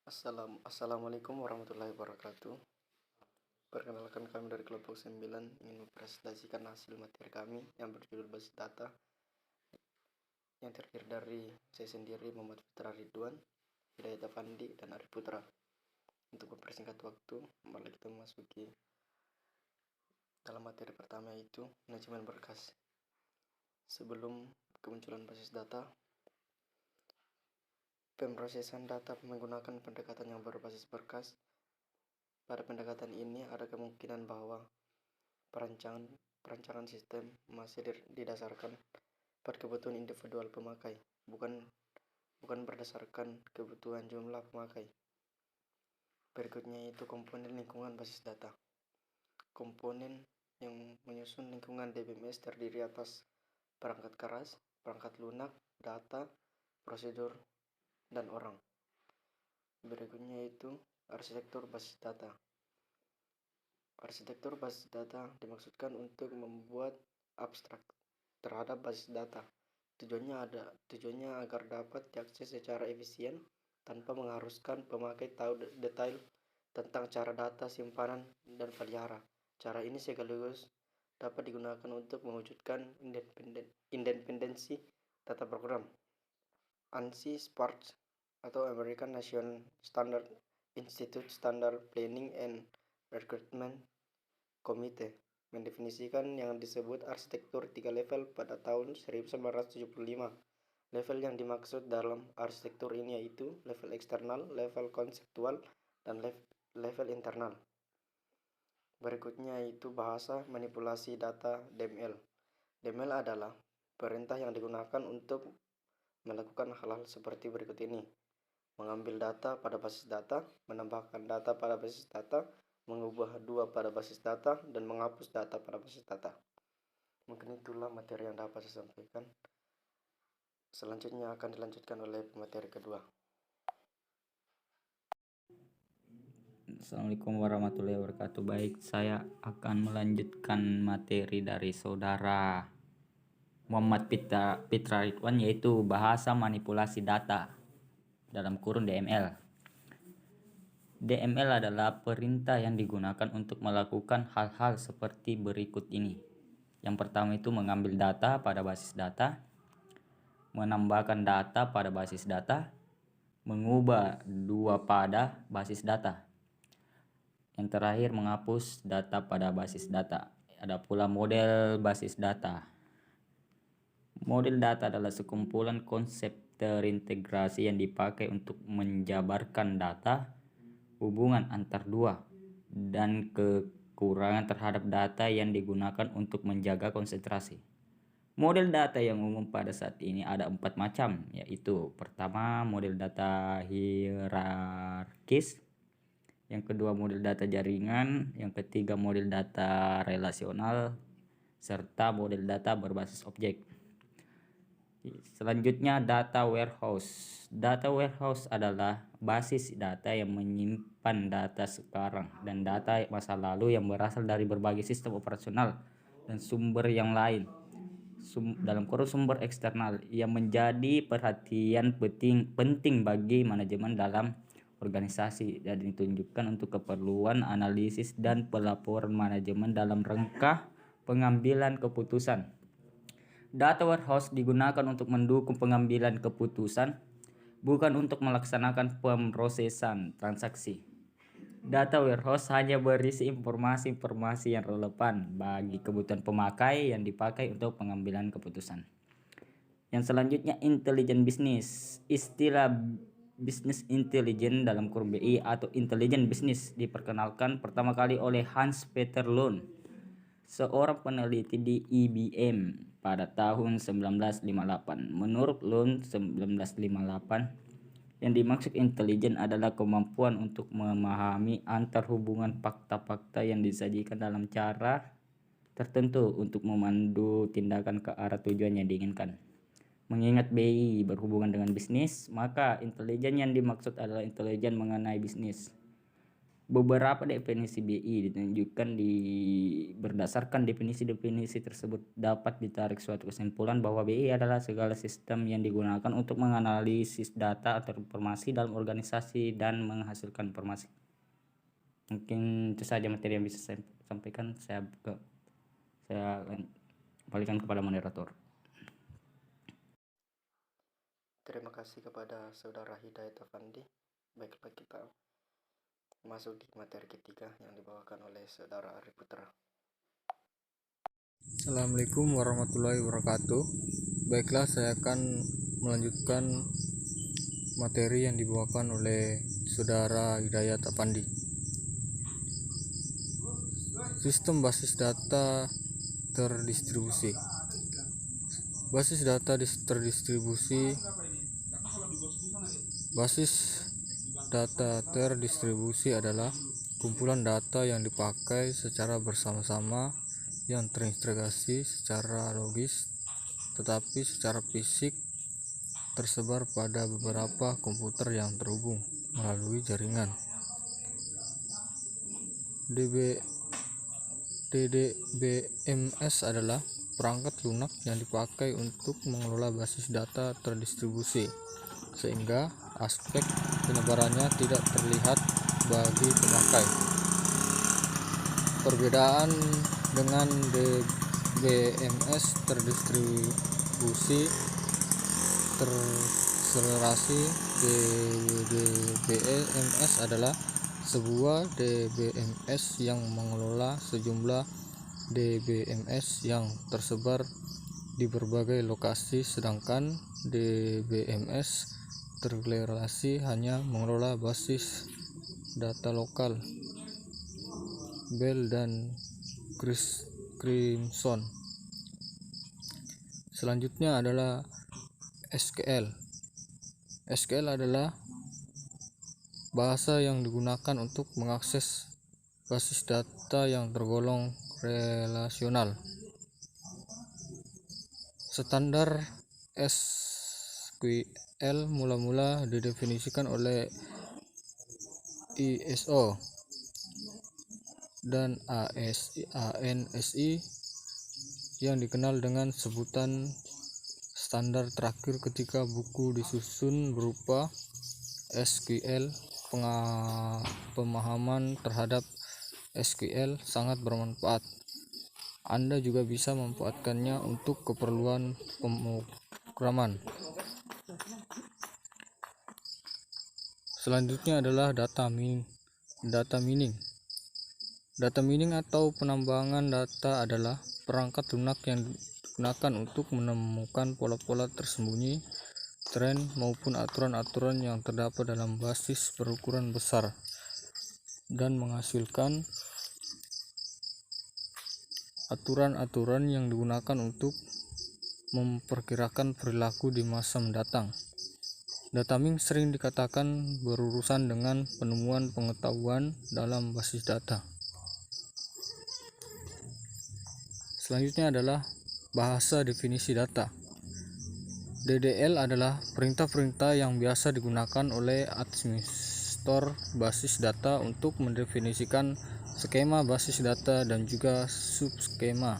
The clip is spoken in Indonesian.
Assalamualaikum warahmatullahi wabarakatuh. Perkenalkan, kami dari kelompok 9 ingin mempresentasikan hasil materi kami yang berjudul basis data yang terdiri dari saya sendiri, Muhammad Fitra Ridwan, Hidayat Afandi, dan Arif Putra. Untuk mempersingkat waktu, mari kita memasuki dalam materi pertama, yaitu manajemen berkas. Sebelum kemunculan basis data, pemrosesan data menggunakan pendekatan yang berbasis berkas. Pada pendekatan ini ada kemungkinan bahwa perancangan sistem masih didasarkan pada kebutuhan individual pemakai, bukan berdasarkan kebutuhan jumlah pemakai. Berikutnya yaitu komponen lingkungan basis data. Komponen yang menyusun lingkungan DBMS terdiri atas perangkat keras, perangkat lunak, data, prosedur, dan orang. Berikutnya yaitu arsitektur basis data. Arsitektur basis data dimaksudkan untuk membuat abstrak terhadap basis data. Tujuannya agar dapat diakses secara efisien tanpa mengharuskan pemakai tahu detail tentang cara data simpanan dan pelihara. Cara ini sekaligus dapat digunakan untuk mewujudkan independensi data program. ANSI SPARC atau American National Standard Institute Standard Planning and Recruitment Committee mendefinisikan yang disebut arsitektur 3 level pada tahun 1975. Level yang dimaksud dalam arsitektur ini yaitu level eksternal, level konseptual, dan level internal. Berikutnya yaitu bahasa manipulasi data DML. DML adalah perintah yang digunakan untuk melakukan hal-hal seperti berikut ini: mengambil data pada basis data, menambahkan data pada basis data, mengubah dua pada basis data, dan menghapus data pada basis data. Mungkin itulah materi yang dapat saya sampaikan. Selanjutnya akan dilanjutkan oleh materi kedua. Assalamualaikum warahmatullahi wabarakatuh. Baik, saya akan melanjutkan materi dari saudara Muhammad Fitra Ridwan, yaitu bahasa manipulasi data dalam kurun DML. DML adalah perintah yang digunakan untuk melakukan hal-hal seperti berikut ini. Yang pertama itu mengambil data pada basis data, menambahkan data pada basis data, mengubah dua pada basis data. Yang terakhir menghapus data pada basis data. Ada pula model basis data. Model data adalah sekumpulan konsep terintegrasi yang dipakai untuk menjabarkan data, hubungan antar dua, dan kekurangan terhadap data yang digunakan untuk menjaga konsentrasi. Model data yang umum pada saat ini ada 4 macam, yaitu pertama model data hierarkis, yang kedua model data jaringan, yang ketiga model data relasional, serta model data berbasis objek. Selanjutnya data warehouse. Data warehouse adalah basis data yang menyimpan data sekarang dan data masa lalu yang berasal dari berbagai sistem operasional dan sumber yang lain. Dalam kurung sumber eksternal yang menjadi perhatian penting bagi manajemen dalam organisasi dan ditunjukkan untuk keperluan analisis dan pelaporan manajemen dalam rangka pengambilan keputusan. Data warehouse digunakan untuk mendukung pengambilan keputusan, bukan untuk melaksanakan pemrosesan transaksi. Data warehouse hanya berisi informasi-informasi yang relevan bagi kebutuhan pemakai yang dipakai untuk pengambilan keputusan. Yang selanjutnya intelligent business. Istilah business intelligence dalam kurung BI atau intelligent business diperkenalkan pertama kali oleh Hans Peter Lund, seorang peneliti di IBM pada tahun 1958. Menurut Lund, 1958, yang dimaksud intelijen adalah kemampuan untuk memahami antar hubungan fakta-fakta yang disajikan dalam cara tertentu untuk memandu tindakan ke arah tujuan yang diinginkan. Mengingat BI berhubungan dengan bisnis, maka intelijen yang dimaksud adalah intelijen mengenai bisnis. Beberapa definisi BI ditunjukkan berdasarkan definisi-definisi tersebut dapat ditarik suatu kesimpulan bahwa BI adalah segala sistem yang digunakan untuk menganalisis data atau informasi dalam organisasi dan menghasilkan informasi. Mungkin itu saja materi yang bisa saya sampaikan. Saya kembalikan kepada moderator. Terima kasih kepada Saudara Hidayat Afandi. Baiklah, kita masuk di materi ketiga yang dibawakan oleh Saudara Ari Putra. Assalamualaikum warahmatullahi wabarakatuh. Baiklah, saya akan melanjutkan materi yang dibawakan oleh Saudara Hidayat Afandi. Sistem basis data terdistribusi. Basis data terdistribusi. Basis data terdistribusi adalah kumpulan data yang dipakai secara bersama-sama yang terintegrasi secara logis tetapi secara fisik tersebar pada beberapa komputer yang terhubung melalui jaringan. DBMS adalah perangkat lunak yang dipakai untuk mengelola basis data terdistribusi sehingga aspek penyebarannya tidak terlihat bagi pemakai. Perbedaan dengan DBMS terdistribusi terselerasi, DBMS adalah sebuah DBMS yang mengelola sejumlah DBMS yang tersebar di berbagai lokasi, sedangkan DBMS terselerasi hanya mengelola basis data lokal. Bell dan Crimson. Selanjutnya adalah SQL. SQL adalah bahasa yang digunakan untuk mengakses basis data yang tergolong relasional. Standar SQL mula-mula didefinisikan oleh ISO dan ANSI yang dikenal dengan sebutan standar terakhir ketika buku disusun berupa SQL. Pemahaman terhadap SQL sangat bermanfaat. Anda juga bisa memanfaatkannya untuk keperluan pemrograman. Selanjutnya adalah data mining. Data mining atau penambangan data adalah perangkat lunak yang digunakan untuk menemukan pola-pola tersembunyi, tren, maupun aturan-aturan yang terdapat dalam basis berukuran besar dan menghasilkan aturan-aturan yang digunakan untuk memperkirakan perilaku di masa mendatang. Data mining sering dikatakan berurusan dengan penemuan pengetahuan dalam basis data. Selanjutnya adalah bahasa definisi data. DDL adalah perintah-perintah yang biasa digunakan oleh administrator basis data untuk mendefinisikan skema basis data dan juga subskema.